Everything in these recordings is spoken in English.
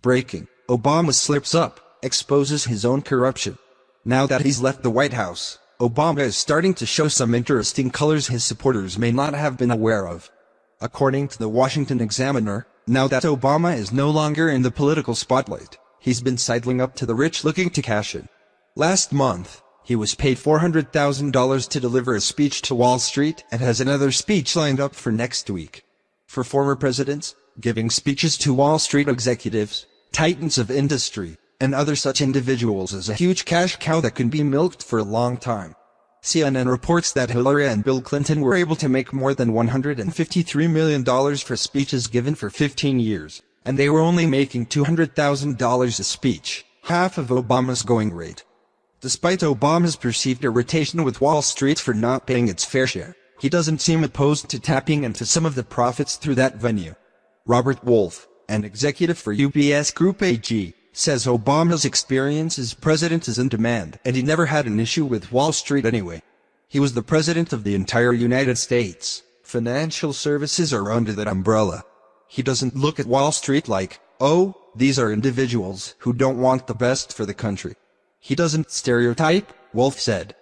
Breaking: Obama slips up, exposes his own corruption. Now that he's left the White House, Obama is starting to show some interesting colors his supporters may not have been aware of. According to the Washington Examiner, now that Obama is no longer in the political spotlight, he's been sidling up to the rich looking to cash in. Last month, he was paid $400,000 to deliver a speech to Wall Street and has another speech lined up for next week. For former presidents, giving speeches to Wall Street executives, titans of industry, and other such individuals is a huge cash cow that can be milked for a long time. CNN reports that Hillary and Bill Clinton were able to make more than $153 million for speeches given for 15 years, and they were only making $200,000 a speech, half of Obama's going rate. Despite Obama's perceived irritation with Wall Street for not paying its fair share, he doesn't seem opposed to tapping into some of the profits through that venue. Robert Wolf, an executive for UBS Group AG, says Obama's experience as president is in demand, and he never had an issue with Wall Street anyway. He was the president of the entire United States. Financial services are under that umbrella. He doesn't look at Wall Street like, oh, these are individuals who don't want the best for the country. He doesn't stereotype, Wolf said.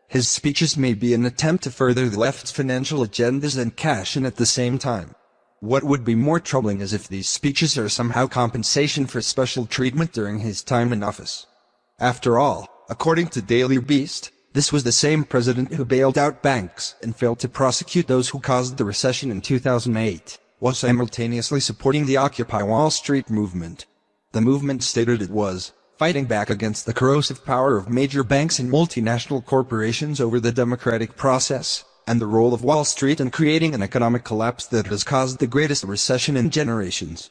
His speeches may be an attempt to further the left's financial agendas and cash in at the same time. What would be more troubling is if these speeches are somehow compensation for special treatment during his time in office. After all, according to Daily Beast, this was the same president who bailed out banks and failed to prosecute those who caused the recession in 2008, while simultaneously supporting the Occupy Wall Street movement. The movement stated it was fighting back against the corrosive power of major banks and multinational corporations over the democratic process, and the role of Wall Street in creating an economic collapse that has caused the greatest recession in generations.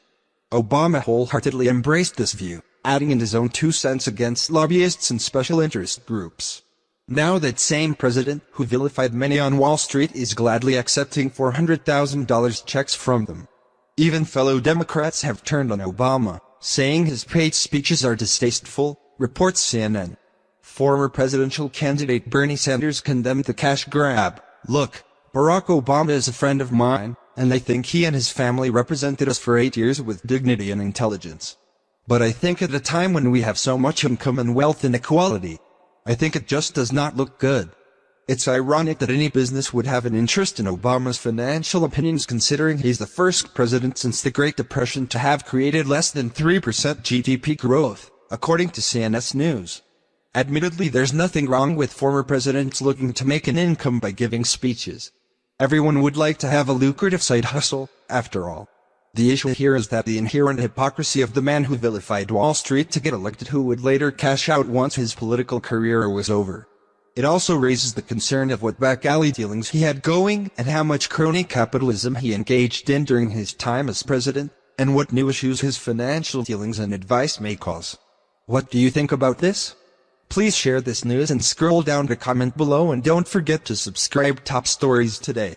Obama wholeheartedly embraced this view, adding in his own 2 cents against lobbyists and special interest groups. Now that same president who vilified many on Wall Street is gladly accepting $400,000 checks from them. Even fellow Democrats have turned on Obama, saying his paid speeches are distasteful, reports CNN. Former presidential candidate Bernie Sanders condemned the cash grab. Look, Barack Obama is a friend of mine, and I think he and his family represented us for 8 years with dignity and intelligence. But I think at a time when we have so much income and wealth inequality, I think it just does not look good. It's ironic that any business would have an interest in Obama's financial opinions considering he's the first president since the Great Depression to have created less than 3% GDP growth, according to CNS News. Admittedly, there's nothing wrong with former presidents looking to make an income by giving speeches. Everyone would like to have a lucrative side hustle, after all. The issue here is that the inherent hypocrisy of the man who vilified Wall Street to get elected who would later cash out once his political career was over. It also raises the concern of what back alley dealings he had going and how much crony capitalism he engaged in during his time as president, and what new issues his financial dealings and advice may cause. What do you think about this? Please share this news and scroll down to comment below, and don't forget to subscribe Top Stories today.